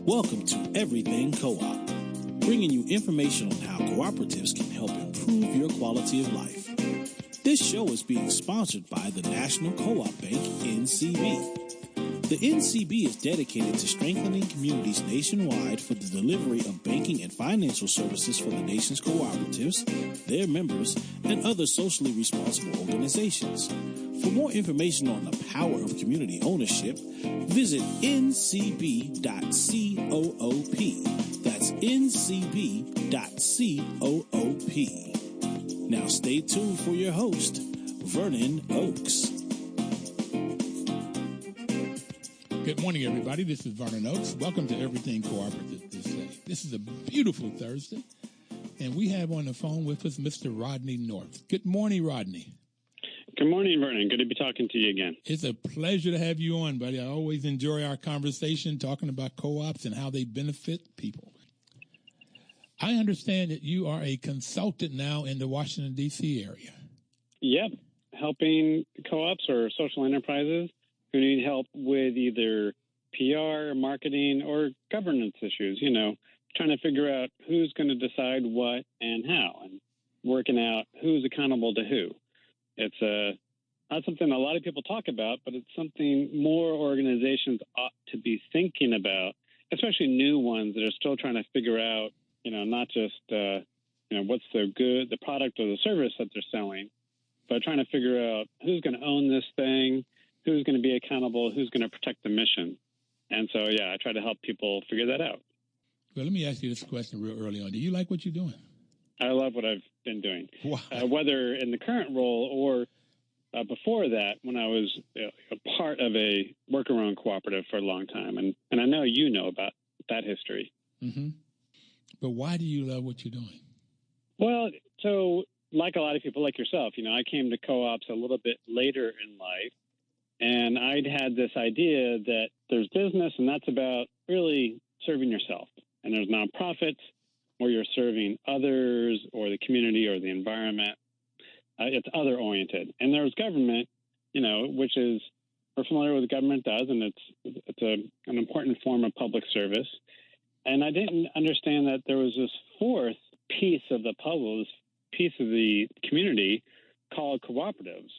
Welcome to Everything Co-op, bringing you information on how cooperatives can help improve your quality of life. This show is being sponsored by the National Co-op Bank, NCB. The NCB is dedicated to strengthening communities nationwide for the delivery of banking and financial services for the nation's cooperatives, their members, and other socially responsible organizations. For more information on the power of community ownership, visit ncb.coop. That's ncb.coop. Now stay tuned for your host, Vernon Oakes. Good morning, everybody. This is Vernon Oakes. Welcome to Everything Cooperative this day. This is a beautiful Thursday, and we have on the phone with us Mr. Rodney North. Good morning, Rodney. Good morning, Vernon. Good to be talking to you again. It's a pleasure to have you on, buddy. I always enjoy our conversation talking about co-ops and how they benefit people. I understand that you are a consultant now in the Washington, D.C. area. Yep, helping co-ops or social enterprises who need help with either PR, marketing, or governance issues, trying to figure out who's going to decide what and how, and working out who's accountable to who. It's not something a lot of people talk about, but it's something more organizations ought to be thinking about, especially new ones that are still trying to figure out, not just, what's the product or the service that they're selling, but trying to figure out who's going to own this thing, who's going to be accountable, who's going to protect the mission. And so, I try to help people figure that out. Well, let me ask you this question real early on. Do you like what you're doing? I love what I've been doing, wow. Whether in the current role or before that, when I was a part of a worker-owned cooperative for a long time. And I know you know about that history. Mm-hmm. But why do you love what you're doing? Well, so like a lot of people like yourself, I came to co-ops a little bit later in life. And I'd had this idea that there's business, and that's about really serving yourself. And there's nonprofits where you're serving others or the community or the environment. It's other-oriented. And there's government, which is, we're familiar with what government does, and it's an important form of public service. And I didn't understand that there was this fourth piece of the puzzle, this piece of the community called cooperatives,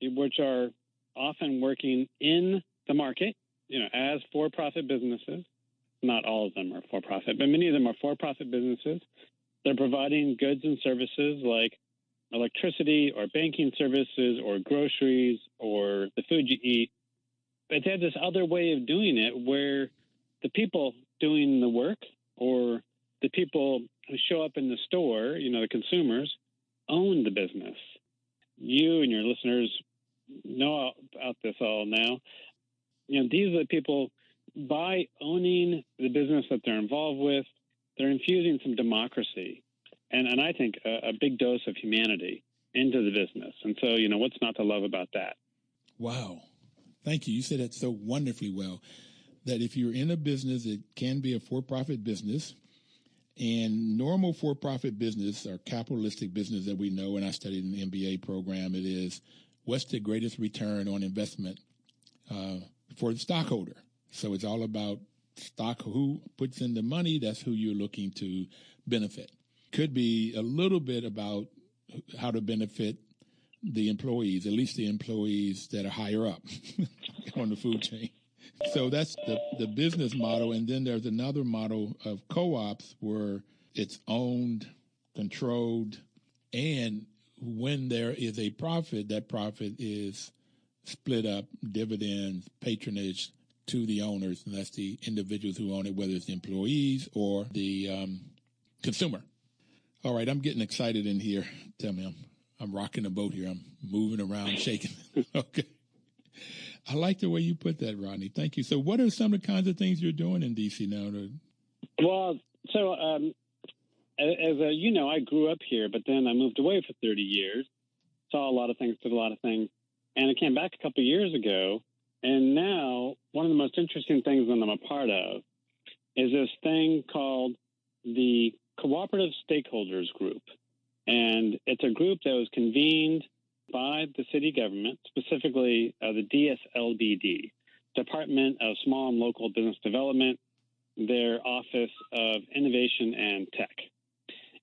which are often working in the market, as for-profit businesses. Not all of them are for-profit, but many of them are for-profit businesses. They're providing goods and services like electricity or banking services or groceries or the food you eat. But they have this other way of doing it where the people doing the work or the people who show up in the store, the consumers, own the business. You and your listeners know about this all now. These are the people, by owning the business that they're involved with, they're infusing some democracy and I think a big dose of humanity into the business. And so, what's not to love about that? Wow. Thank you. You said that so wonderfully well, that if you're in a business, it can be a for-profit business. And normal for-profit business or capitalistic business that we know, and I studied in the MBA program, it is what's the greatest return on investment for the stockholder. So it's all about stock. Who puts in the money, that's who you're looking to benefit. Could be a little bit about how to benefit the employees, at least the employees that are higher up on the food chain. So that's the business model. And then there's another model of co-ops where it's owned, controlled, and when there is a profit, that profit is split up, dividends, patronage to the owners, and that's the individuals who own it, whether it's the employees or the consumer. All right, I'm getting excited in here. Tell me, I'm rocking the boat here. I'm moving around, shaking. Okay. I like the way you put that, Rodney. Thank you. So what are some of the kinds of things you're doing in D.C. now? Well, so I grew up here, but then I moved away for 30 years, saw a lot of things, did a lot of things, and I came back a couple of years ago, and now one of the most interesting things that I'm a part of is this thing called the Cooperative Stakeholders Group. And it's a group that was convened by the city government, specifically the DSLBD, Department of Small and Local Business Development. their Office of Innovation and Tech.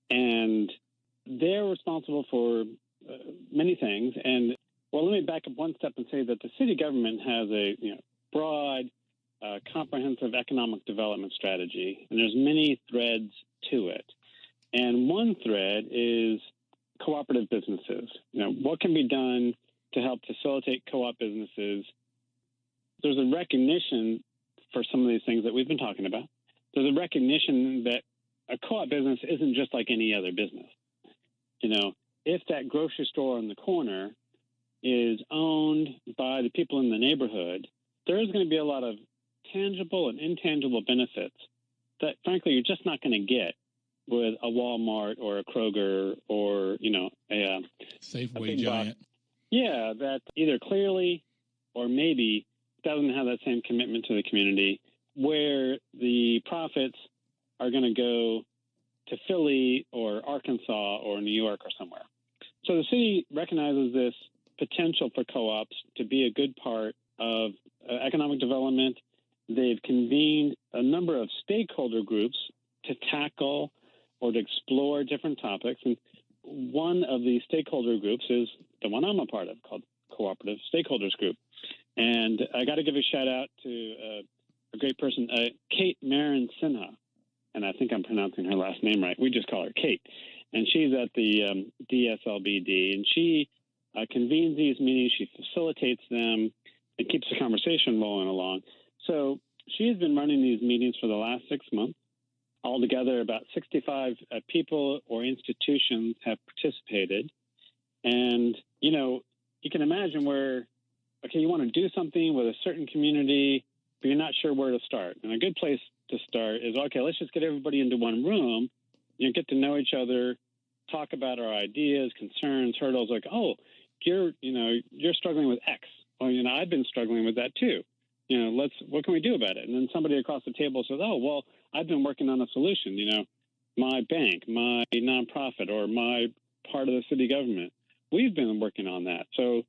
And they're responsible for many things. And, well, let me back up one step and say that the city government has a broad, comprehensive economic development strategy, and there's many threads to it. And one thread is cooperative businesses. What can be done to help facilitate co-op businesses? There's a recognition for some of these things that we've been talking about. There's a recognition that a co-op business isn't just like any other business. If that grocery store on the corner is owned by the people in the neighborhood, there's going to be a lot of tangible and intangible benefits that, frankly, you're just not going to get with a Walmart or a Kroger or, a Safeway giant. Yeah, that either clearly or maybe doesn't have that same commitment to the community, where the profits are going to go to Philly or Arkansas or New York or somewhere. So the city recognizes this potential for co-ops to be a good part of economic development. They've convened a number of stakeholder groups to tackle or to explore different topics. And one of the stakeholder groups is the one I'm a part of, called Cooperative Stakeholders Group. And I got to give a shout out to a great person, Kate Marin Sinha. And I think I'm pronouncing her last name right. We just call her Kate. And she's at the DSLBD. And she convenes these meetings. She facilitates them and keeps the conversation rolling along. So she's been running these meetings for the last 6 months. Altogether, about 65 people or institutions have participated. And, you can imagine where, you want to do something with a certain community, but you're not sure where to start. And a good place to start is, let's just get everybody into one room, get to know each other, talk about our ideas, concerns, hurdles, you're struggling with X. Well, I've been struggling with that too. What can we do about it? And then somebody across the table says, I've been working on a solution. My bank, my nonprofit, or my part of the city government, we've been working on that. So,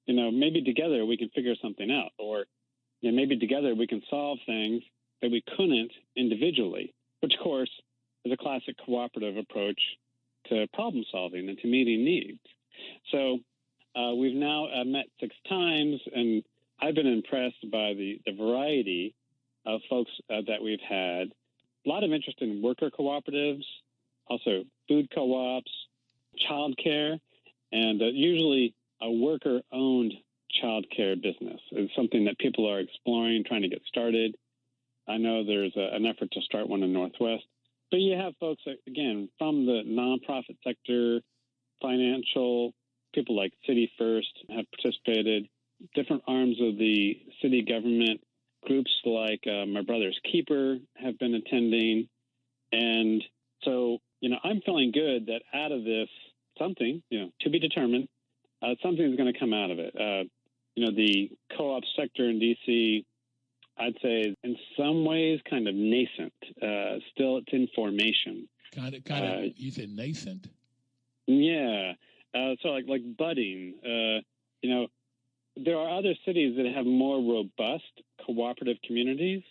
maybe together we can figure something out, or maybe together we can solve things that we couldn't individually, which, of course, is a classic cooperative approach to problem solving and to meeting needs. So we've now met 6 times, and I've been impressed by the variety of folks that we've had. A lot of interest in worker cooperatives, also food co-ops, childcare, and usually a worker-owned childcare business is something that people are exploring, trying to get started. I know there's an effort to start one in Northwest. But you have folks, again, from the nonprofit sector, financial, people like City First have participated, different arms of the city government, groups like My Brother's Keeper have been attending. And so, I'm feeling good that out of this, something, to be determined, something's going to come out of it. The co-op sector in D.C., I'd say in some ways kind of nascent. Still, it's in formation. Kind of. You said nascent? Yeah. So like budding. There are other cities that have more robust cooperative communities,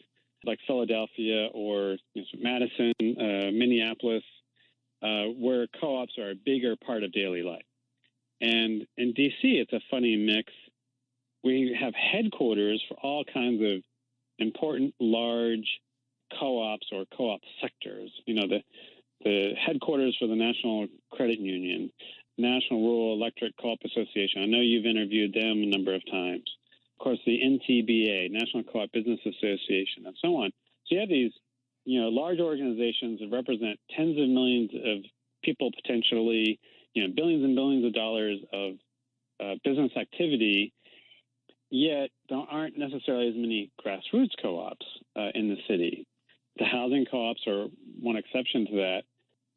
like Philadelphia or Madison, Minneapolis, where co-ops are a bigger part of daily life. And in D.C., it's a funny mix. We have headquarters for all kinds of important large co-ops or co-op sectors. The headquarters for the National Credit Union, National Rural Electric Co-op Association. I know you've interviewed them a number of times. Of course, the NCBA, National Co-op Business Association, and so on. So you have these, large organizations that represent tens of millions of people potentially, billions and billions of dollars of business activity. Yet there aren't necessarily as many grassroots co-ops in the city. The housing co-ops are one exception to that.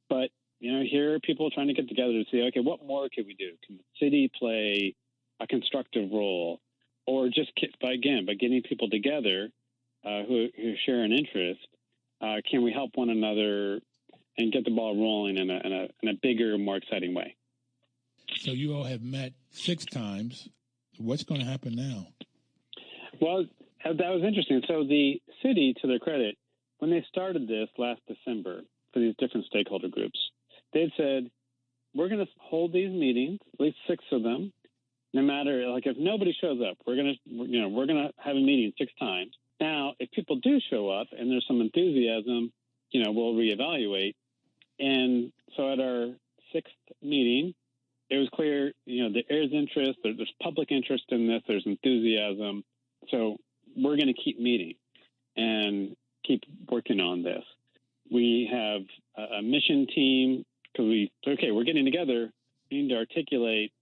But, here are people trying to get together to say, what more can we do? Can the city play a constructive role? Or just by getting people together who share an interest, can we help one another and get the ball rolling in a bigger, more exciting way? So you all have met 6 times. What's going to happen now? Well, that was interesting. So the city, to their credit, when they started this last December for these different stakeholder groups, they'd said, we're going to hold these meetings, at least 6 of them, no matter, like, if nobody shows up, we're going to have a meeting 6 times. Now, if people do show up and there's some enthusiasm, we'll reevaluate. And so at our 6th meeting, it was clear, there is interest, there's public interest in this, there's enthusiasm. So we're going to keep meeting and keep working on this. We have a mission team because we're getting together. We need to articulate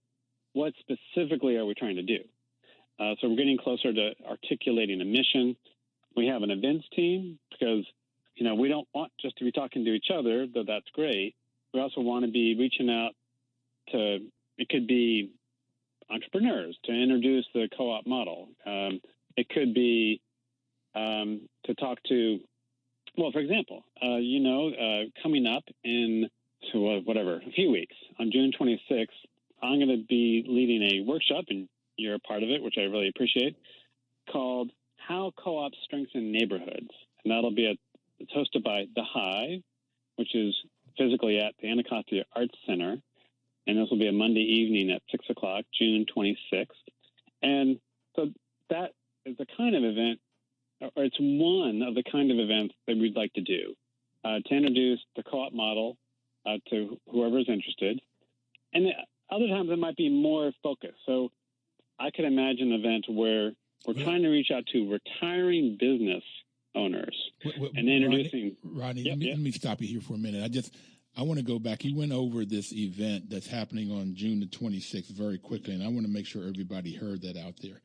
what specifically are we trying to do. So we're getting closer to articulating a mission. We have an events team because, we don't want just to be talking to each other, though that's great. We also want to be reaching out to, it could be entrepreneurs to introduce the co-op model. It could be to talk to, well, for example, coming up in a few weeks, on June 26th, I'm going to be leading a workshop, and you're a part of it, which I really appreciate, called How Co-ops Strengthen Neighborhoods. And it's hosted by The Hive, which is physically at the Anacostia Arts Center. And this will be a Monday evening at 6 o'clock, June 26th. And so that is the kind of event, or it's one of the kind of events that we'd like to do, to introduce the co-op model to whoever's interested. And other times it might be more focused. So I could imagine an event where we're trying to reach out to retiring business owners and introducing. Rodney, let me stop you here for a minute. I want to go back. You went over this event that's happening on June the 26th very quickly, and I want to make sure everybody heard that out there.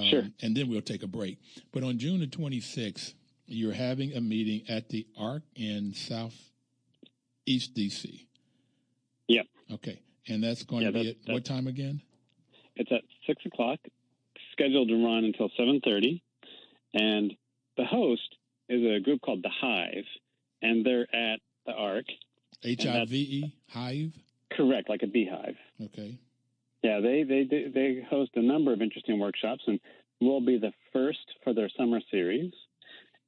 Sure. And then we'll take a break. But on June the 26th, you're having a meeting at the Arc in Southeast D.C. Yep. Okay. And that's going to be at what time again? It's at 6 o'clock, scheduled to run until 7:30. And the host is a group called The Hive, and they're at the Arc. H-I-V-E, Hive? Correct, like a beehive. Okay. Yeah, they host a number of interesting workshops, and we'll be the first for their summer series.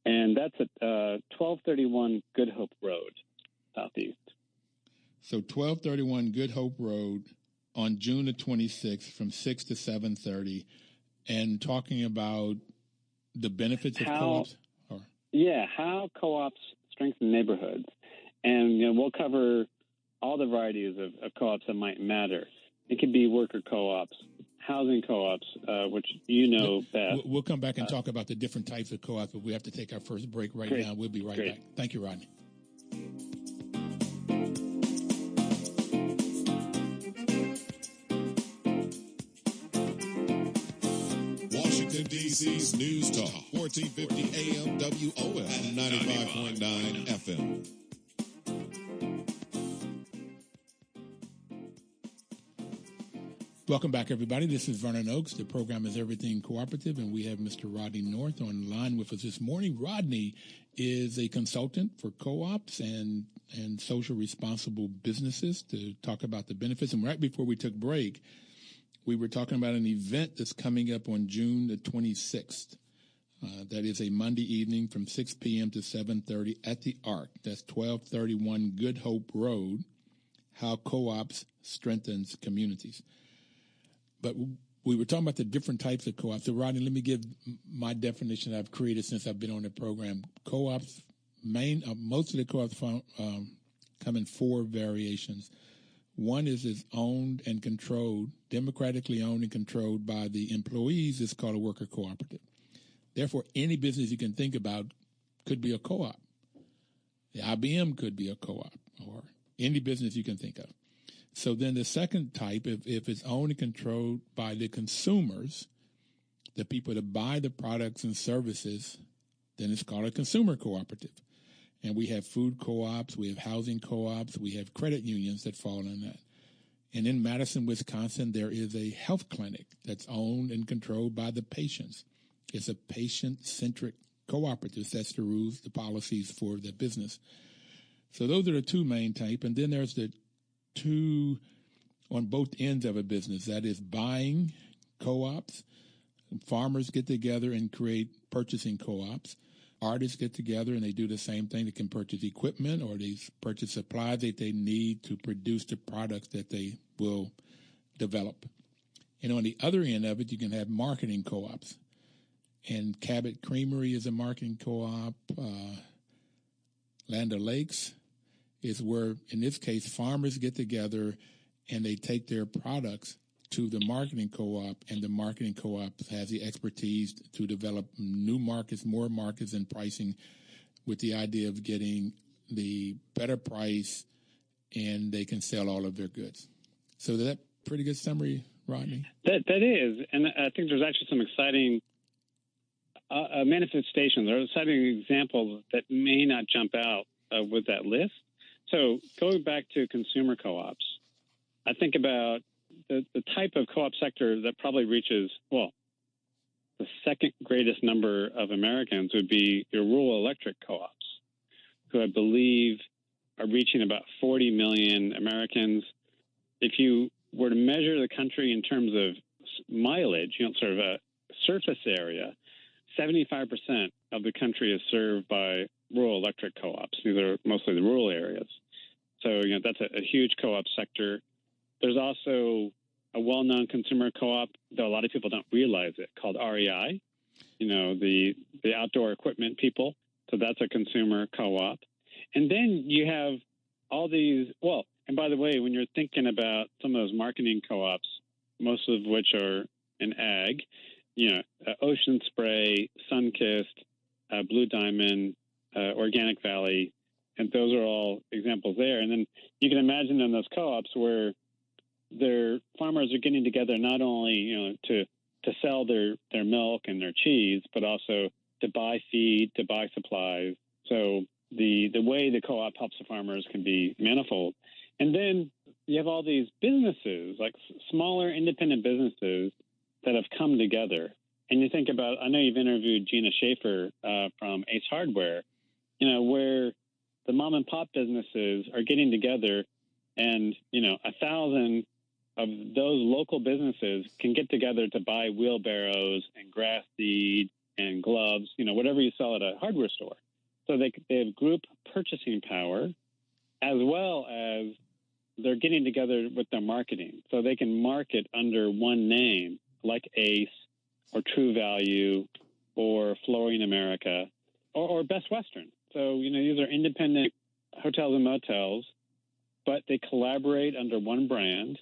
And that's at 1231 Good Hope Road, Southeast. So 1231 Good Hope Road on June the 26th from 6 to 7:30, and talking about the benefits of co-ops? Yeah, how co-ops strengthen neighborhoods. And we'll cover all the varieties of co-ops that might matter. It could be worker co-ops, housing co-ops, which best. We'll come back and talk about the different types of co-ops, but we have to take our first break right now. We'll be right back. Thank you, Rodney. Washington, D.C.'s News Talk, 1450 AM WOS and 95.9 FM. Welcome back, everybody. This is Vernon Oakes. The program is Everything Cooperative, and we have Mr. Rodney North on the line with us this morning. Rodney is a consultant for co-ops and social responsible businesses to talk about the benefits. And right before we took break, we were talking about an event that's coming up on June the 26th. That is a Monday evening from 6 p.m. to 7:30 at the Arc. That's 1231 Good Hope Road, How Co-ops Strengthens Communities. But we were talking about the different types of co-ops. So, Rodney, let me give my definition I've created since I've been on the program. Co-ops, most of the co-ops come in 4 variations. One is owned and controlled, democratically owned and controlled by the employees. It's called a worker cooperative. Therefore, any business you can think about could be a co-op. The IBM could be a co-op, or any business you can think of. So then the second type, if it's owned and controlled by the consumers, the people that buy the products and services, then it's called a consumer cooperative. And we have food co-ops, we have housing co-ops, we have credit unions that fall in that. And in Madison, Wisconsin, there is a health clinic that's owned and controlled by the patients. It's a patient-centric cooperative. Sets the rules, the policies for the business. So those are the 2 main type. And then there's the 2 on both ends of a business. That is buying co-ops. Farmers get together and create purchasing co-ops. artists get together and they do the same thing. They can purchase equipment or they purchase supplies that they need to produce the products that they will develop. And on the other end of it, you can have marketing co-ops. And Cabot Creamery is a marketing co-op. Land O'Lakes is where, in this case, farmers get together and they take their products to the marketing co-op, and the marketing co-op has the expertise to develop new markets, more markets, and pricing with the idea of getting the better price, and they can sell all of their goods. So is that a pretty good summary, Rodney? That is, and I think there's actually some exciting manifestations or exciting examples that may not jump out with that list. So going back to consumer co-ops, I think about the type of co-op sector that probably reaches, well, the second greatest number of Americans would be your rural electric co-ops, who I believe are reaching about 40 million Americans. If you were to measure the country in terms of mileage, sort of a surface area, 75% of the country is served by rural electric co-ops. These are mostly the rural areas. So, that's a huge co-op sector. There's also a well-known consumer co-op, though a lot of people don't realize it, called REI, the outdoor equipment people. So that's a consumer co-op. And then you have all these, well, and by the way, when you're thinking about some of those marketing co-ops, most of which are in ag, Ocean Spray, Sunkist, Blue Diamond, Organic Valley, and those are all examples there. And then you can imagine in those co-ops where their farmers are getting together not only to sell their milk and their cheese, but also to buy feed, to buy supplies. So the way the co-op helps the farmers can be manifold. And then you have all these businesses, like smaller independent businesses that have come together. And you think about, I know you've interviewed Gina Schaefer from Ace Hardware, where the mom and pop businesses are getting together, and 1,000 of those local businesses can get together to buy wheelbarrows and grass seed and gloves, whatever you sell at a hardware store. So they have group purchasing power, as well as they're getting together with their marketing. So they can market under one name, like Ace or True Value or Flooring America or Best Western. So, these are independent hotels and motels, but they collaborate under one brand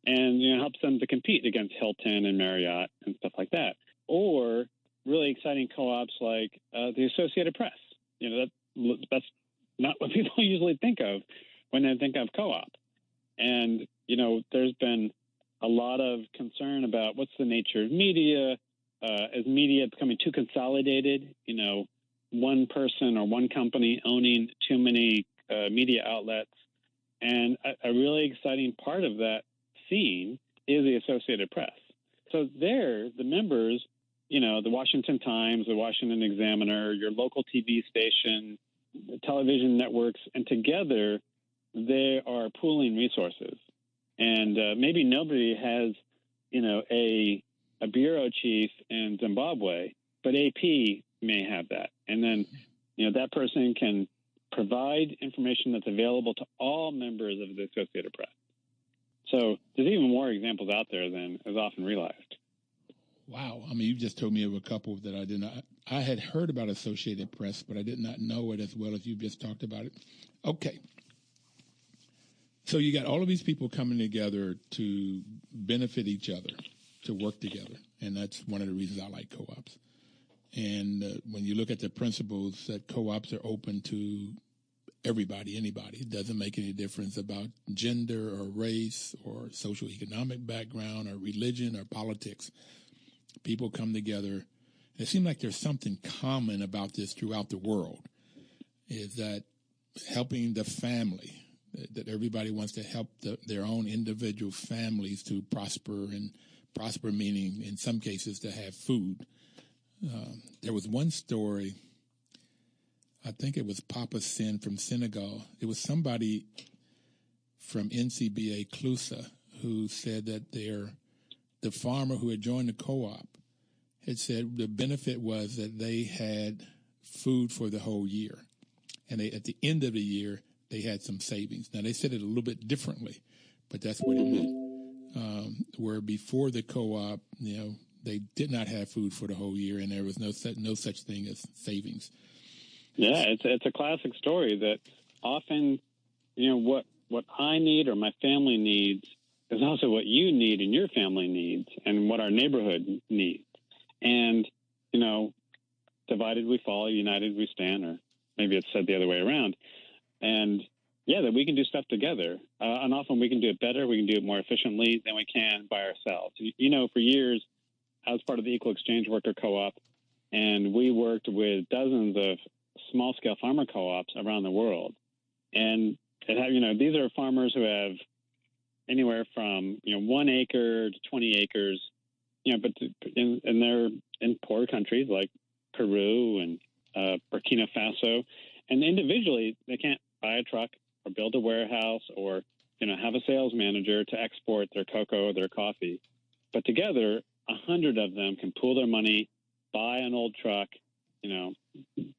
and helps them to compete against Hilton and Marriott and stuff like that. Or really exciting co-ops like the Associated Press. That's not what people usually think of when they think of co-op. And there's been a lot of concern about what's the nature of media. Is media becoming too consolidated? One person or one company owning too many media outlets. And a really exciting part of that scene is the Associated Press. So there, the members, the Washington Times, the Washington Examiner, your local TV station, the television networks, and together they are pooling resources. And maybe nobody has, a bureau chief in Zimbabwe, but AP may have that. And then, that person can provide information that's available to all members of the Associated Press. So there's even more examples out there than is often realized. Wow. I mean, you just told me of a couple that I did not. I had heard about Associated Press, but I did not know it as well as you just talked about it. Okay. So you got all of these people coming together to benefit each other, to work together. And that's one of the reasons I like co-ops. And when you look at the principles that co-ops are open to everybody, anybody, it doesn't make any difference about gender or race or social economic background or religion or politics. People come together. It seems like there's something common about this throughout the world, is that helping the family, that everybody wants to help their own individual families to prosper, and prosper meaning in some cases to have food. There was one story, I think it was Papa Sin from Senegal. It was somebody from NCBA Clusa who said that the farmer who had joined the co-op had said the benefit was that they had food for the whole year. And at the end of the year, they had some savings. Now, they said it a little bit differently, but that's what it meant. Where before the co-op, they did not have food for the whole year, and there was no such thing as savings. Yeah, it's a classic story that often, what I need or my family needs is also what you need and your family needs and what our neighborhood needs. And, divided we fall, united we stand, or maybe it's said the other way around. And, that we can do stuff together. And often we can do it better. We can do it more efficiently than we can by ourselves. For years, I was part of the Equal Exchange Worker Co-op, and we worked with dozens of small-scale farmer co-ops around the world. And, these are farmers who have anywhere from, 1 acre to 20 acres, but they're in poor countries like Peru and Burkina Faso. And individually, they can't buy a truck or build a warehouse or, have a sales manager to export their cocoa or their coffee. But together, 100 of them can pool their money, buy an old truck,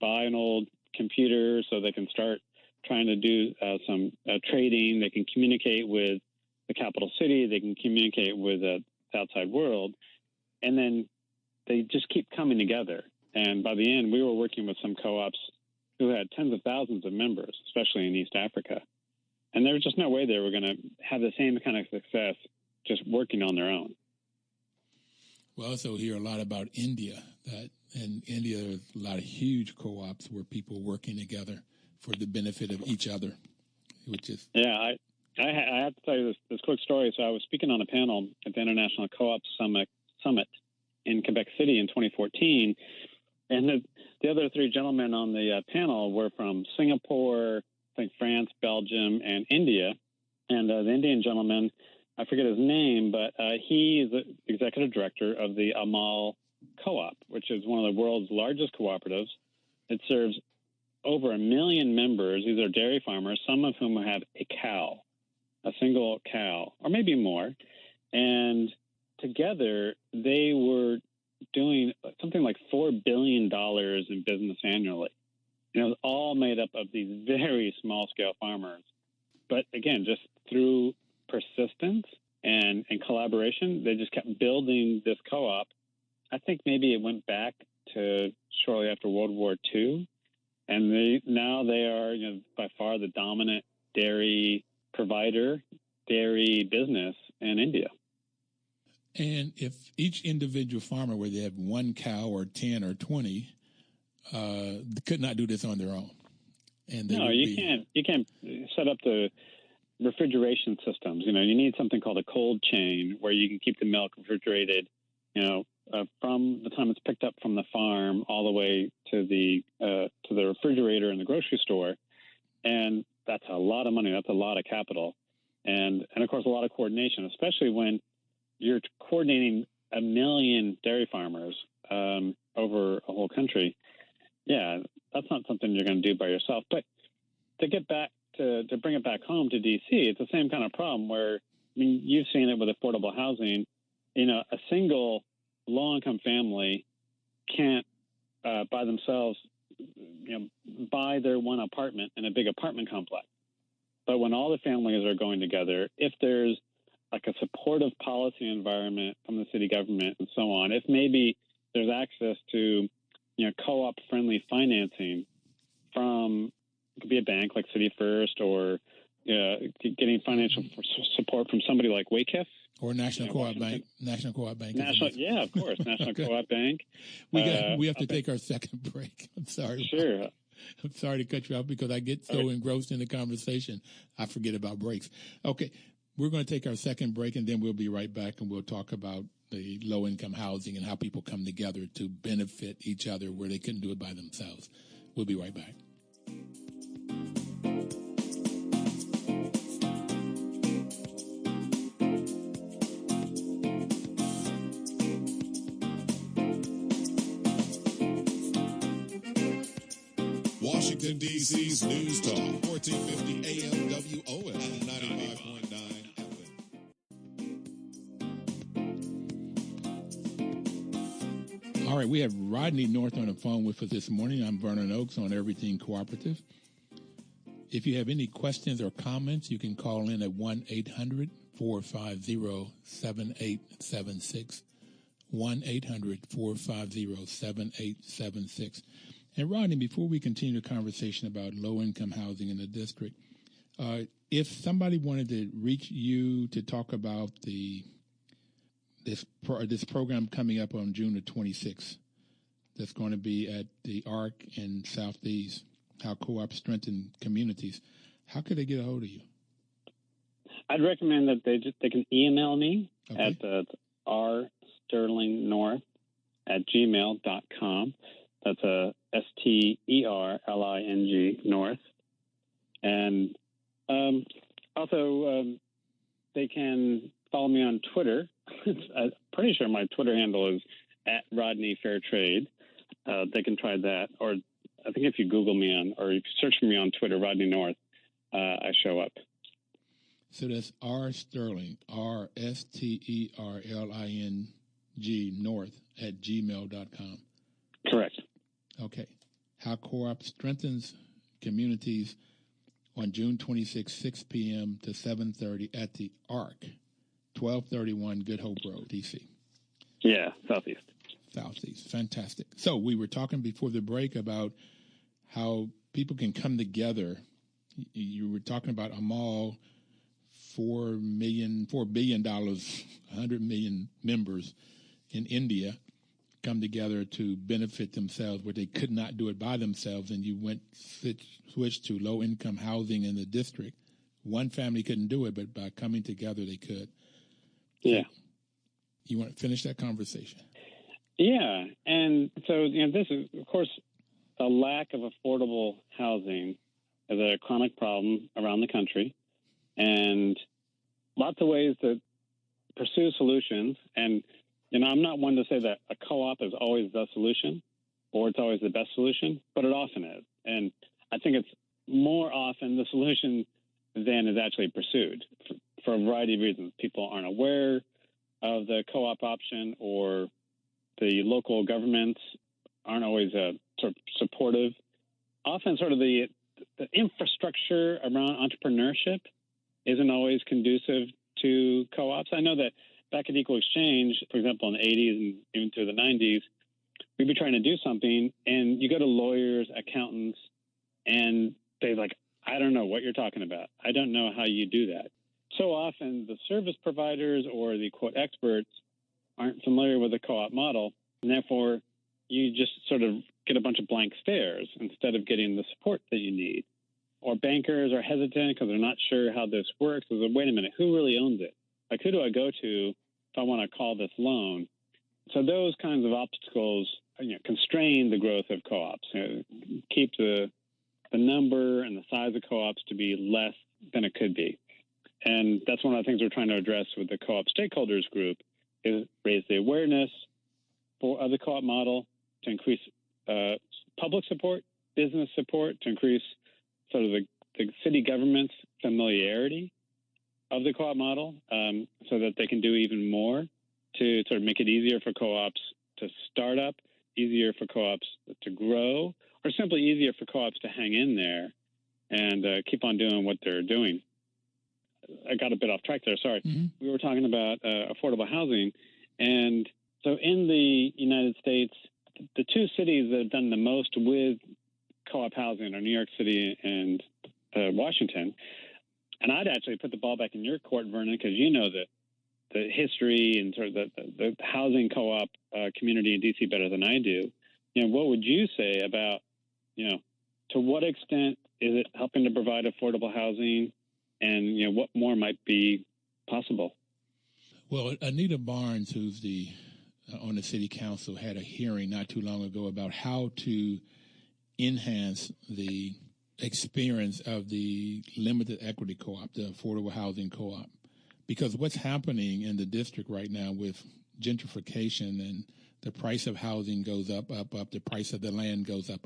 buy an old computer so they can start trying to do some trading. They can communicate with the capital city. They can communicate with the outside world. And then they just keep coming together. And by the end, we were working with some co-ops who had tens of thousands of members, especially in East Africa. And there was just no way they were going to have the same kind of success just working on their own. We also hear a lot about India. In India, there's a lot of huge co-ops where people working together for the benefit of each other, which is... Yeah, I have to tell you this quick story. So I was speaking on a panel at the International Co-op Summit in Quebec City in 2014, and the other three gentlemen on the panel were from Singapore, I think France, Belgium, and India. And the Indian gentleman, I forget his name, but he is the executive director of the Amal Co-op, which is one of the world's largest cooperatives. It serves over 1 million members. These are dairy farmers, some of whom have a single cow, or maybe more. And together, they were doing something like $4 billion in business annually. It was all made up of these very small-scale farmers. But again, just through persistence and collaboration, they just kept building this co-op. I think maybe it went back to shortly after World War II. And they are by far the dominant dairy provider, dairy business in India. And if each individual farmer, where they have 1 cow or 10 or 20, could not do this on their own. And can't. You can't set up the refrigeration systems. You need something called a cold chain where you can keep the milk refrigerated, from the time it's picked up from the farm all the way to the refrigerator in the grocery store. And that's a lot of money. That's a lot of capital. And of course, a lot of coordination, especially when you're coordinating 1 million dairy farmers over a whole country. Yeah, that's not something you're going to do by yourself. But to get back to bring it back home to D.C., it's the same kind of problem where, you've seen it with affordable housing. A single low-income family can't by themselves, buy their one apartment in a big apartment complex. But when all the families are going together, if there's like a supportive policy environment from the city government and so on, if maybe there's access to, co-op friendly financing from, it could be a bank like City First, or getting financial support from somebody like Wycliffe. Or National Co-op Bank. National Co-op Bank. Yeah, of course. National Co-op Bank. We have to take our second break. I'm sorry. Sure. I'm sorry to cut you off because I get so engrossed in the conversation, I forget about breaks. Okay, we're going to take our second break, and then we'll be right back, and we'll talk about the low-income housing and how people come together to benefit each other where they couldn't do it by themselves. We'll be right back. Washington, D.C.'s News Talk, 1450 AM WOS, 95.9 FM. All right, we have Rodney North on the phone with us this morning. I'm Vernon Oakes on Everything Cooperative. If you have any questions or comments, you can call in at 1-800-450-7876, 1-800-450-7876. And Rodney, before we continue the conversation about low-income housing in the district, if somebody wanted to reach you to talk about this program coming up on June the 26th, that's going to be at the ARC in Southeast, how co-ops strengthen communities, how could they get a hold of you? I'd recommend that they can email me Okay. at rsterlingnorth@gmail.com. That's a STERLING North. And also, they can follow me on Twitter. I'm pretty sure my Twitter handle is @Rodney Fairtrade. They can try that. Or I think if you Google me or if you search for me on Twitter, Rodney North, I show up. So that's R Sterling, RSTERLING North @gmail.com. Correct. Okay. How Co-op strengthens communities on June 26, 6 p.m. to 7:30 at the ARC, 1231 Good Hope Road, D.C. Yeah, Southeast. Fantastic. So we were talking before the break about how people can come together. You were talking about Amal, $4 billion, 100 million members in India come together to benefit themselves where they could not do it by themselves, and you switched to low-income housing in the district. One family couldn't do it, but by coming together, they could. Yeah. You want to finish that conversation? Yeah, and so this is, of course, a lack of affordable housing is a chronic problem around the country, and lots of ways to pursue solutions. And I'm not one to say that a co-op is always the solution or it's always the best solution, but it often is. And I think it's more often the solution than is actually pursued for a variety of reasons. People aren't aware of the co-op option, or the local governments aren't always sort of supportive. Often sort of the infrastructure around entrepreneurship isn't always conducive to co-ops. I know that back at Equal Exchange, for example, in the 80s and even through the 90s, we'd be trying to do something, and you go to lawyers, accountants, and they're like, I don't know what you're talking about. I don't know how you do that. So often the service providers or the, quote, experts aren't familiar with the co-op model, and therefore you just sort of get a bunch of blank stares instead of getting the support that you need. Or bankers are hesitant because they're not sure how this works. They're like, wait a minute, who really owns it? Like, who do I go to if I want to call this loan? So those kinds of obstacles constrain the growth of co-ops, keep the number and the size of co-ops to be less than it could be. And that's one of the things we're trying to address with the co-op stakeholders group, is raise the awareness of the co-op model, to increase public support, business support, to increase sort of the city government's familiarity of the co-op model, so that they can do even more to sort of make it easier for co-ops to start up, easier for co-ops to grow, or simply easier for co-ops to hang in there and keep on doing what they're doing. I got a bit off track there, sorry. Mm-hmm. We were talking about affordable housing. And so in the United States, the two cities that have done the most with co-op housing are New York City and Washington. And I'd actually put the ball back in your court, Vernon, because you know the history and sort of the housing co-op community in D.C. better than I do. What would you say about, to what extent is it helping to provide affordable housing, and, what more might be possible? Well, Anita Barnes, who's on the city council, had a hearing not too long ago about how to enhance the experience of the limited equity co-op, the affordable housing co-op. Because what's happening in the district right now with gentrification, and the price of housing goes up, the price of the land goes up,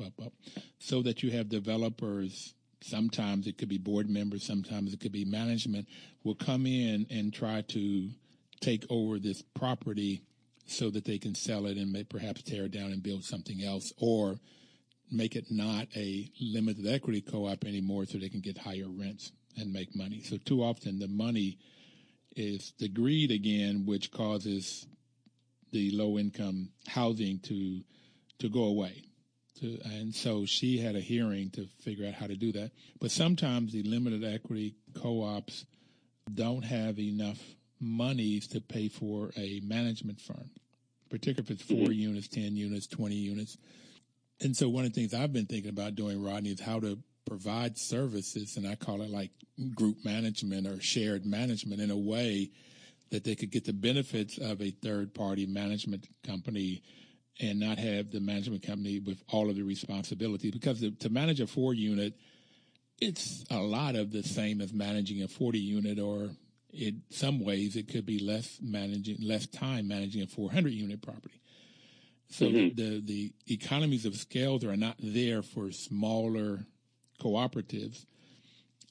so that you have developers, sometimes it could be board members, sometimes it could be management, will come in and try to take over this property so that they can sell it and may perhaps tear it down and build something else, or make it not a limited equity co-op anymore so they can get higher rents and make money. So too often the money is the greed again, which causes the low-income housing to go away. And so she had a hearing to figure out how to do that. But sometimes the limited equity co-ops don't have enough monies to pay for a management firm, particularly if it's 4 units, 10 units, 20 units. And so one of the things I've been thinking about doing, Rodney, is how to provide services, and I call it like group management or shared management, in a way that they could get the benefits of a third-party management company and not have the management company with all of the responsibility. Because to manage a 4-unit, it's a lot of the same as managing a 40-unit, or in some ways it could be less time managing a 400-unit property. So the economies of scale are not there for smaller cooperatives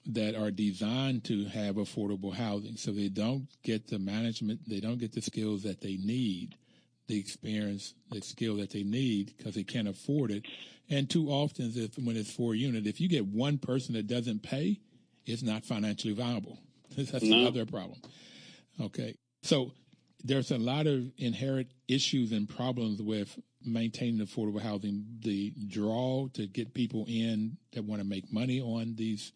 that are designed to have affordable housing. So they don't get the management, they don't get the skills that they need, the experience, the skill that they need, because they can't afford it. And too often, when it's 4-unit, if you get one person that doesn't pay, it's not financially viable. That's another problem. Okay. So there's a lot of inherent issues and problems with maintaining affordable housing. The draw to get people in that want to make money on these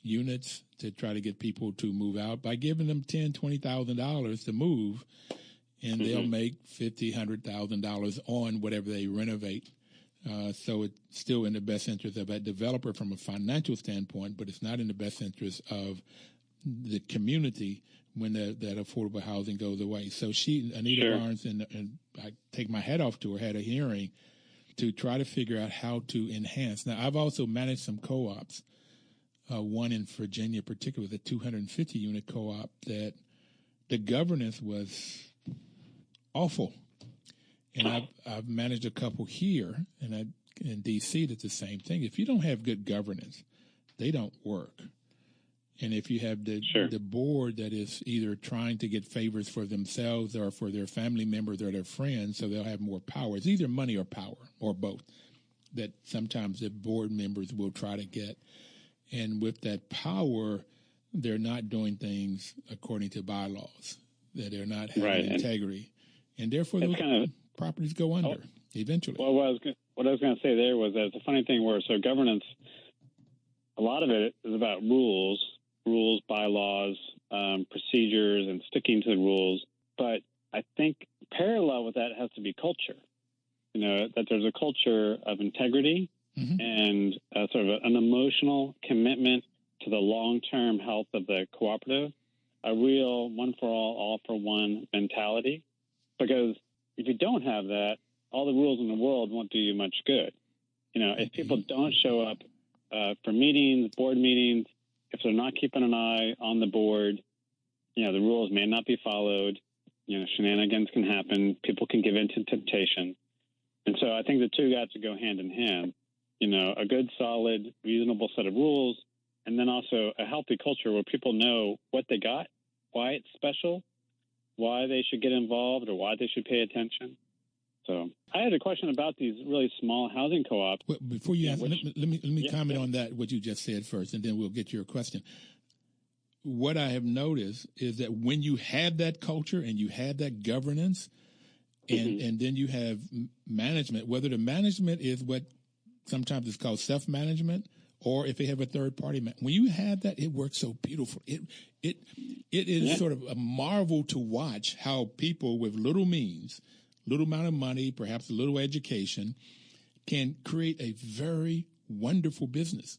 units, to try to get people to move out by giving them $10,000, $20,000 to move, and they'll make $50,000, $100,000 on whatever they renovate. So it's still in the best interest of a developer from a financial standpoint, but it's not in the best interest of the community when that affordable housing goes away. So Anita Barnes, and I take my hat off to her, had a hearing to try to figure out how to enhance. Now, I've also managed some co-ops, one in Virginia particularly, the 250-unit co-op, that the governance was awful. And I've managed a couple here, and in D.C. that's the same thing. If you don't have good governance, they don't work. And if you have the board that is either trying to get favors for themselves or for their family members or their friends, so they'll have more power. It's either money or power, or both, that sometimes the board members will try to get. And with that power, they're not doing things according to bylaws, that they're not having integrity. And therefore, those properties go under eventually. Well, what I was going to say there was that it's a funny thing where, so governance, a lot of it is about rules, bylaws, procedures, and sticking to the rules. But I think parallel with that has to be culture. That there's a culture of integrity and sort of an emotional commitment to the long-term health of the cooperative, a real one for all for one mentality. Because if you don't have that, all the rules in the world won't do you much good. If people don't show up for meetings, board meetings, if they're not keeping an eye on the board, the rules may not be followed. Shenanigans can happen. People can give in to temptation. And so I think the two got to go hand in hand. A good, solid, reasonable set of rules, and then also a healthy culture where people know what they got, why it's special, why they should get involved, or why they should pay attention. So I had a question about these really small housing co-ops. Well, before you answer, let me comment on that, what you just said first, and then we'll get to your question. What I have noticed is that when you have that culture and you have that governance, and then you have management, whether the management is what sometimes is called self-management, or if they have a third party, when you have that, it works so beautiful. It is sort of a marvel to watch how people with little means, little amount of money, perhaps a little education, can create a very wonderful business.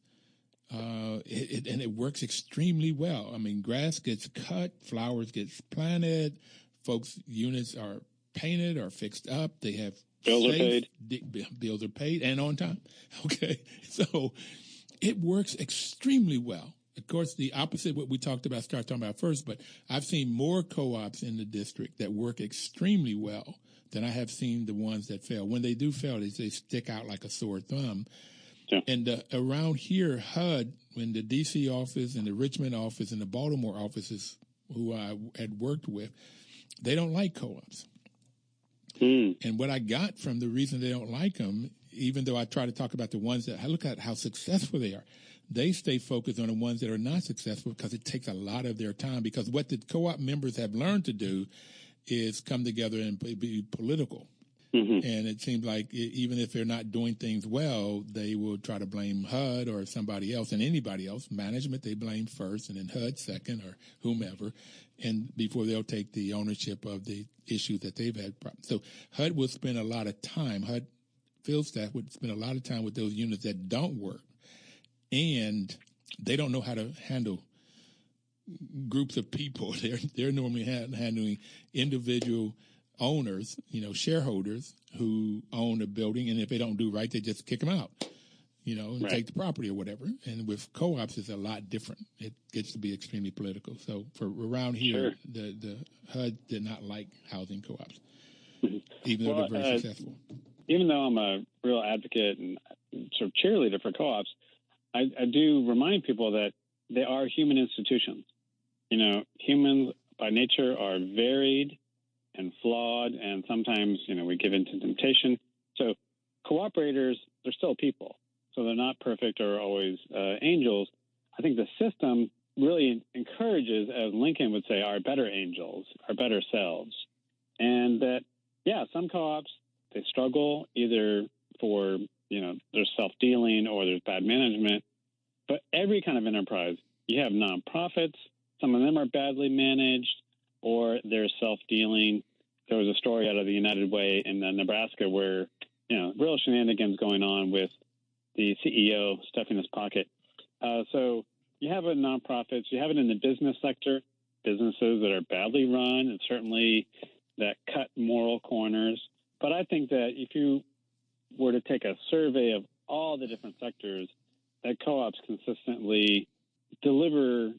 And it works extremely well. I mean, grass gets cut, flowers get planted, folks' units are painted or fixed up. They have bills are paid. Bills are paid and on time. Okay, so it works extremely well. Of course, the opposite, what we start talking about first, but I've seen more co-ops in the district that work extremely well than I have seen the ones that fail. When they do fail, they stick out like a sore thumb. Yeah. And around here, HUD, in the D.C. office and the Richmond office and the Baltimore offices who I had worked with, they don't like co-ops. And what I got from the reason they don't like them, even though I try to talk about the ones that I look at how successful they are, they stay focused on the ones that are not successful because it takes a lot of their time. Because what the co-op members have learned to do is come together and be political. And it seems like even if they're not doing things well, they will try to blame HUD or somebody else, and anybody else. Management, they blame first, and then HUD second, or whomever, and before they'll take the ownership of the issues that they've had. So HUD will spend a lot of time, HUD field staff would spend a lot of time with those units that don't work, and they don't know how to handle groups of people. They're normally handling individual owners, shareholders who own a building, and if they don't do right, they just kick them out, and take the property or whatever. And with co-ops, it's a lot different. It gets to be extremely political. So for around here, the HUD did not like housing co-ops, even though they're very successful. Even though I'm a real advocate and sort of cheerleader for co-ops, I do remind people that they are human institutions. Humans by nature are varied and flawed, and sometimes, we give in to temptation. So cooperators, they're still people. So they're not perfect or always angels. I think the system really encourages, as Lincoln would say, our better angels, our better selves. And that, some co-ops, they struggle either for, there's self-dealing or there's bad management. But every kind of enterprise, you have nonprofits, some of them are badly managed, or they're self-dealing. There was a story out of the United Way in Nebraska where, real shenanigans going on with the CEO stuffing his pocket. So you have it in nonprofits, you have it in the business sector, businesses that are badly run, and certainly that cut moral corners. But I think that if you were to take a survey of all the different sectors, that co-ops consistently deliver,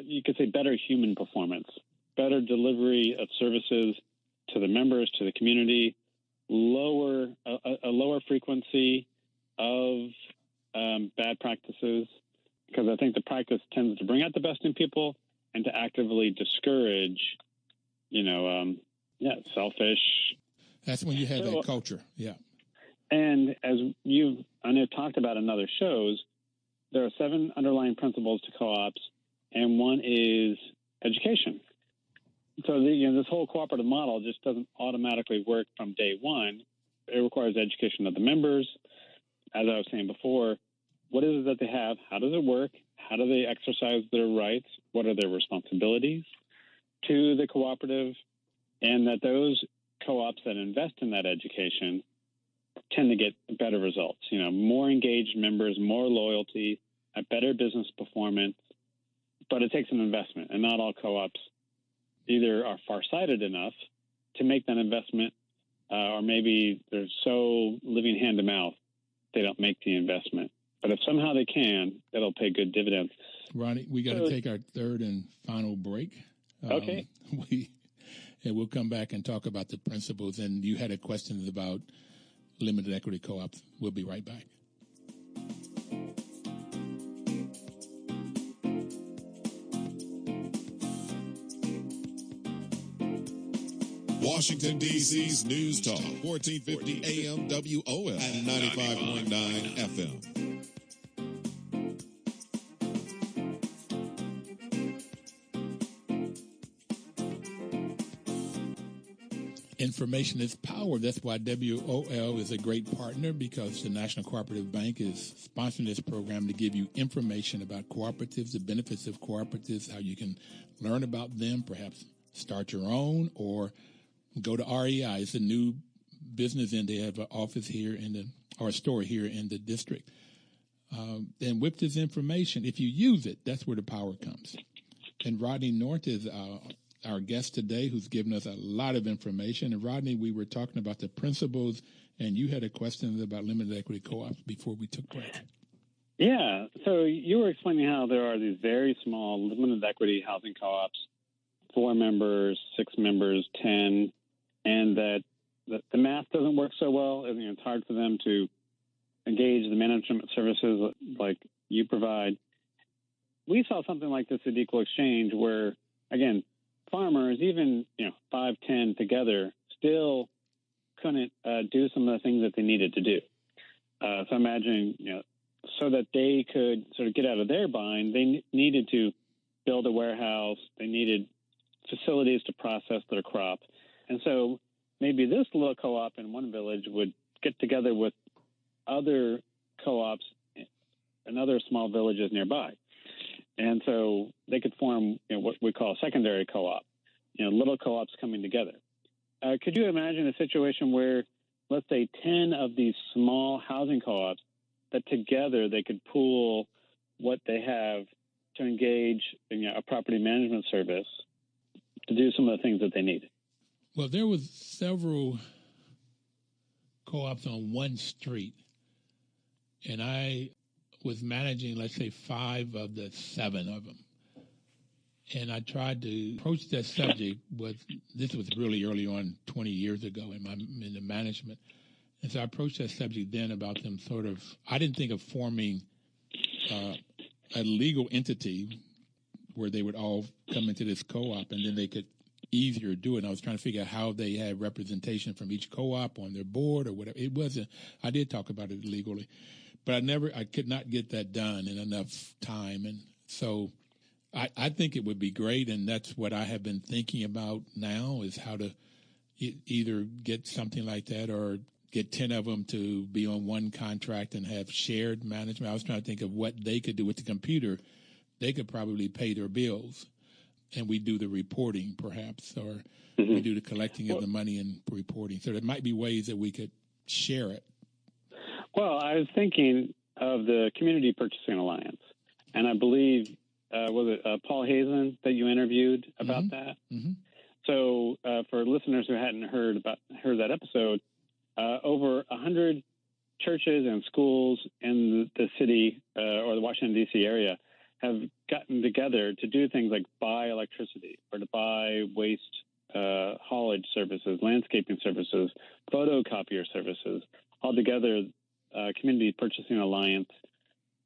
you could say, better human performance, better delivery of services to the members, to the community, a lower frequency of bad practices, because I think the practice tends to bring out the best in people and to actively discourage, selfish. That's when you have that culture, And as I know talked about in other shows, there are 7 underlying principles to co-ops, and one is education. So this whole cooperative model just doesn't automatically work from day one. It requires education of the members. As I was saying before, what is it that they have? How does it work? How do they exercise their rights? What are their responsibilities to the cooperative? And that those co-ops that invest in that education tend to get better results. More engaged members, more loyalty, a better business performance. But it takes an investment, and not all co-ops either are farsighted enough to make that investment, or maybe they're so living hand to mouth they don't make the investment. But if somehow they can, it'll pay good dividends. Ronnie, we got to take our third and final break. Okay. And we'll come back and talk about the principles. And you had a question about limited equity co-ops. We'll be right back. Washington, D.C.'s News Talk, 1450 AM WOL and 95.9 FM. Information is power. That's why WOL is a great partner, because the National Cooperative Bank is sponsoring this program to give you information about cooperatives, the benefits of cooperatives, how you can learn about them, perhaps start your own, or go to REI. It's a new business, and they have an office here or a store here in the district. And with this information, if you use it, that's where the power comes. And Rodney North is our guest today, who's given us a lot of information. And Rodney, we were talking about the principles, and you had a question about limited equity co-ops before we took break. Yeah. So you were explaining how there are these very small limited equity housing co-ops, 4 members, 6 members, 10, and that the math doesn't work so well. It's hard for them to engage the management services like you provide. We saw something like this at Equal Exchange where, again, farmers, even 5, 10 together, still couldn't do some of the things that they needed to do. So imagine, so that they could sort of get out of their bind, they needed to build a warehouse. They needed facilities to process their crop. And so maybe this little co-op in one village would get together with other co-ops in other small villages nearby. And so they could form what we call a secondary co-op, little co-ops coming together. Could you imagine a situation where, let's say, 10 of these small housing co-ops, that together they could pool what they have to engage in a property management service to do some of the things that they need? Well, there was several co-ops on one street, and I was managing, let's say, 5 of the 7 of them. And I tried to approach that subject this was really early on, 20 years ago in the management. And so I approached that subject then about them I didn't think of forming a legal entity where they would all come into this co-op and then they could easier do it. And I was trying to figure out how they had representation from each co-op on their board or whatever. It wasn't, I did talk about it legally, but I could not get that done in enough time. And so I think it would be great. And that's what I have been thinking about now is how to either get something like that or get 10 of them to be on one contract and have shared management. I was trying to think of what they could do with the computer. They could probably pay their bills, and we do the reporting perhaps, or we do the collecting of the money and reporting. So there might be ways that we could share it. Well, I was thinking of the Community Purchasing Alliance, and I believe, was it Paul Hazen that you interviewed about that? Mm-hmm. So for listeners who hadn't heard that episode, over 100 churches and schools in the city or the Washington, D.C. area have gotten together to do things like buy electricity or to buy waste haulage services, landscaping services, photocopier services. Altogether, Community Purchasing Alliance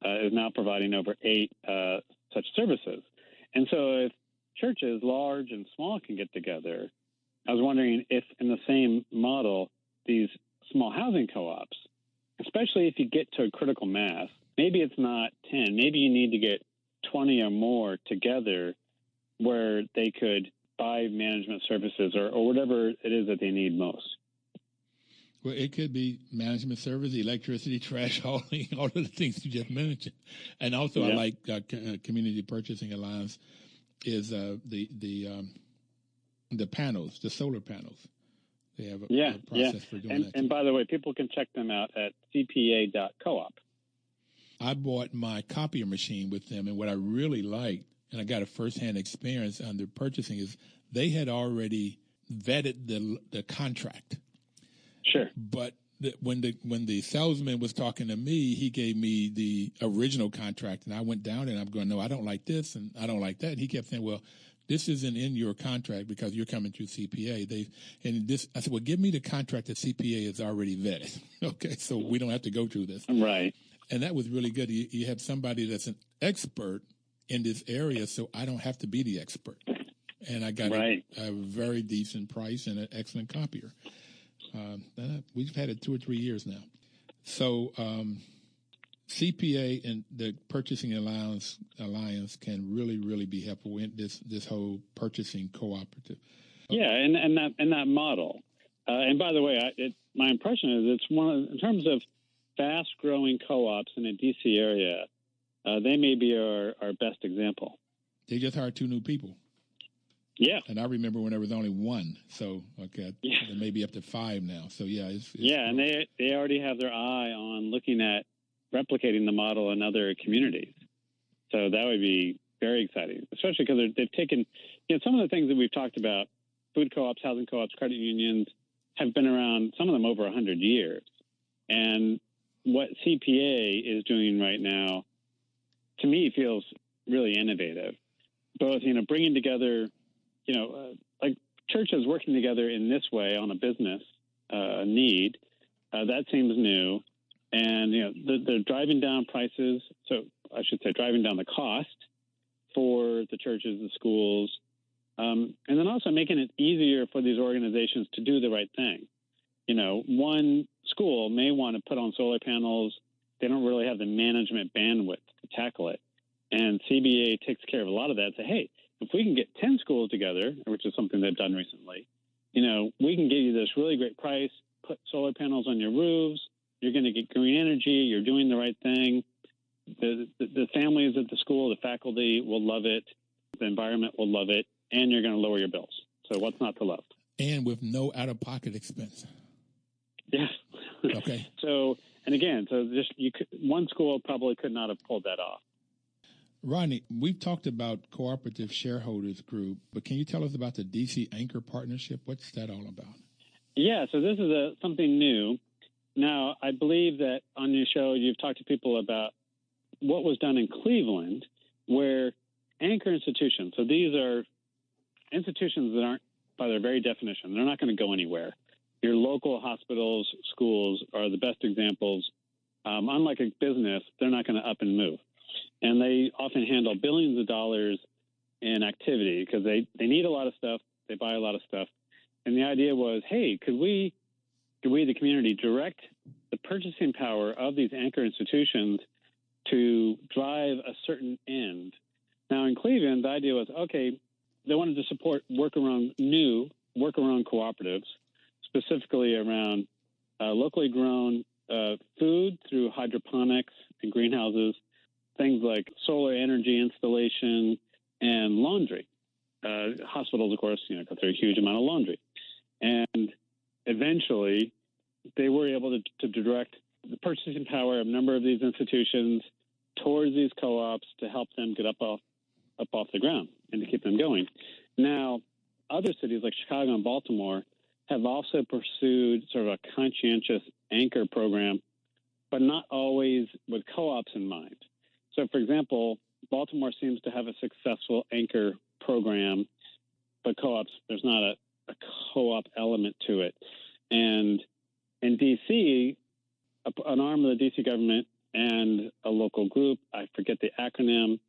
is now providing over 8 such services. And so if churches, large and small, can get together, I was wondering if in the same model, these small housing co-ops, especially if you get to a critical mass, maybe it's not 10, maybe you need to get 20 or more together where they could buy management services or whatever it is that they need most. Well, it could be management service, electricity, trash hauling, all of the things you just mentioned. And also I like Community Purchasing Alliance is the panels, the solar panels. They have a process for doing that. And by the way, people can check them out at cpa.coop. I bought my copier machine with them, and what I really liked, and I got a firsthand experience under purchasing, is they had already vetted the contract. Sure. But when the salesman was talking to me, he gave me the original contract, and I went down and I'm going, no, I don't like this, and I don't like that. And he kept saying, well, this isn't in your contract because you're coming through CPA. I said, well, give me the contract that CPA has already vetted. Okay, so we don't have to go through this. Right. And that was really good. You have somebody that's an expert in this area, so I don't have to be the expert. And I got a very decent price and an excellent copier. We've had it 2 or 3 years now. So CPA and the Purchasing Alliance can really, really be helpful in this whole purchasing cooperative. Yeah, and that model. And by the way, my impression is it's in terms of fast-growing co-ops in the D.C. area, they may be our best example. They just hired 2 new people. Yeah. And I remember when there was only 1. So, okay, there may be up to 5 now. So, it's and they already have their eye on looking at replicating the model in other communities. So that would be very exciting, especially because they've taken, some of the things that we've talked about, food co-ops, housing co-ops, credit unions, have been around, some of them over 100 years. And what CPA is doing right now, to me, feels really innovative. Both, bringing together, like churches working together in this way on a business need, that seems new. And, they're driving down prices. So I should say driving down the cost for the churches, the schools, and then also making it easier for these organizations to do the right thing. one school may want to put on solar panels. They don't really have the management bandwidth to tackle it. And CBA takes care of a lot of that. Say, hey, if we can get 10 schools together, which is something they've done recently, we can give you this really great price, put solar panels on your roofs. You're going to get green energy. You're doing the right thing. The families at the school, the faculty will love it. The environment will love it. And you're going to lower your bills. So what's not to love? And with no out-of-pocket expense. Yeah. Okay. So one school probably could not have pulled that off. Rodney, we've talked about Cooperative Shareholders Group, but can you tell us about the DC Anchor Partnership? What's that all about? Yeah, so this is something new. Now, I believe that on your show you've talked to people about what was done in Cleveland, where anchor institutions, so these are institutions that aren't, by their very definition, they're not going to go anywhere. Your local hospitals, schools are the best examples. Unlike a business, they're not going to up and move. And they often handle billions of dollars in activity because they need a lot of stuff. They buy a lot of stuff. And the idea was, hey, could we, the community, direct the purchasing power of these anchor institutions to drive a certain end? Now, in Cleveland, the idea was, okay, they wanted to support work-around cooperatives, specifically around locally grown food through hydroponics and greenhouses, things like solar energy installation and laundry. Hospitals, of course, got their huge amount of laundry. And eventually, they were able to direct the purchasing power of a number of these institutions towards these co-ops to help them get up off the ground and to keep them going. Now, other cities like Chicago and Baltimore have also pursued sort of a conscientious anchor program, but not always with co-ops in mind. So, for example, Baltimore seems to have a successful anchor program, but co-ops, there's not a co-op element to it. And in D.C., an arm of the D.C. government and a local group, I forget the acronym,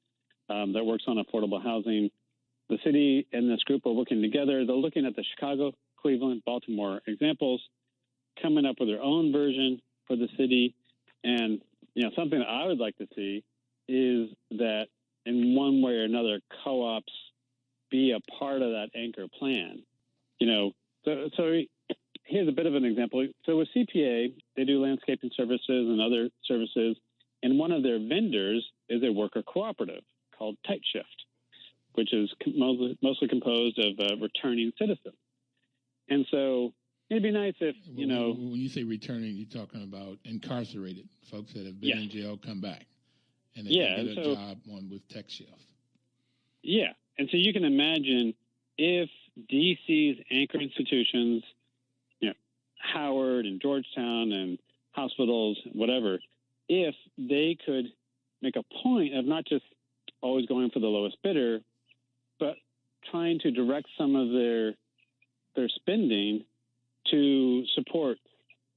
that works on affordable housing, the city and this group are working together. They're looking at the Chicago, Cleveland, Baltimore examples, coming up with their own version for the city. And, something that I would like to see is that in one way or another, co-ops be a part of that anchor plan. So here's a bit of an example. So with CPA, they do landscaping services and other services, and one of their vendors is a worker cooperative called Tight Shift, which is mostly composed of returning citizens. And so it'd be nice if, When you say returning, you're talking about incarcerated folks that have been in jail, come back, and they can get a job with Tech Shift. Yeah. And so you can imagine if DC's anchor institutions, Howard and Georgetown and hospitals, whatever, if they could make a point of not just always going for the lowest bidder, but trying to direct some of their spending to support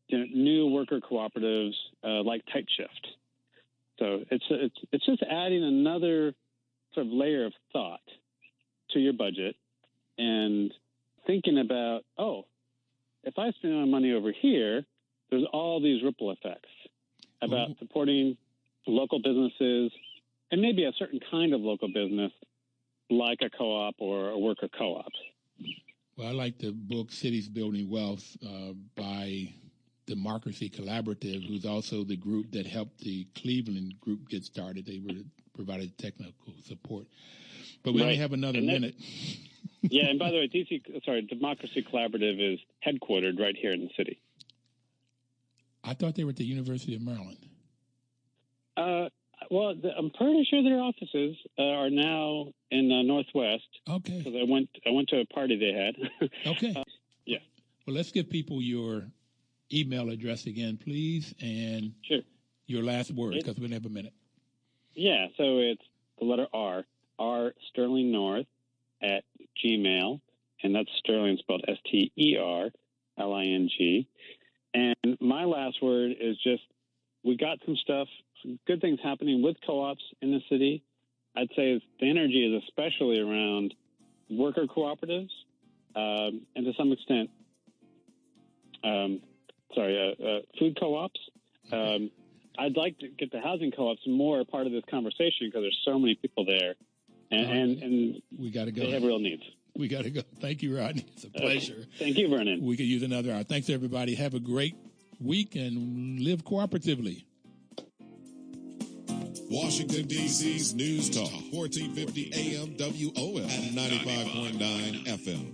new worker cooperatives like Tight Shift. So it's just adding another sort of layer of thought to your budget and thinking about, if I spend my money over here, there's all these ripple effects about supporting local businesses and maybe a certain kind of local business like a co-op or a worker co-op. Well, I like the book Cities Building Wealth by Democracy Collaborative, who's also the group that helped the Cleveland group get started. They provided technical support. But we only have another minute. Yeah, and by the way, Democracy Collaborative is headquartered right here in the city. I thought they were at the University of Maryland. Well, I'm pretty sure their offices are now in the Northwest. Okay. Because I went to a party they had. Okay. Yeah. Well, let's give people your email address again, please, and your last word, because we only have a minute. Yeah, so it's the letter R Sterling North at Gmail, and that's Sterling spelled Sterling. And my last word is just, we got some good things happening with co-ops in the city. I'd say the energy is especially around worker cooperatives, and to some extent, food co-ops. I'd like to get the housing co-ops more a part of this conversation because there's so many people there, and we got to go. They have real needs. We got to go. Thank you, Rodney. It's a pleasure. Thank you, Vernon. We could use another hour. Thanks, everybody. Have a great week and live cooperatively. Washington, D.C.'s News Talk, 1450 AM WOL and 95.9 FM.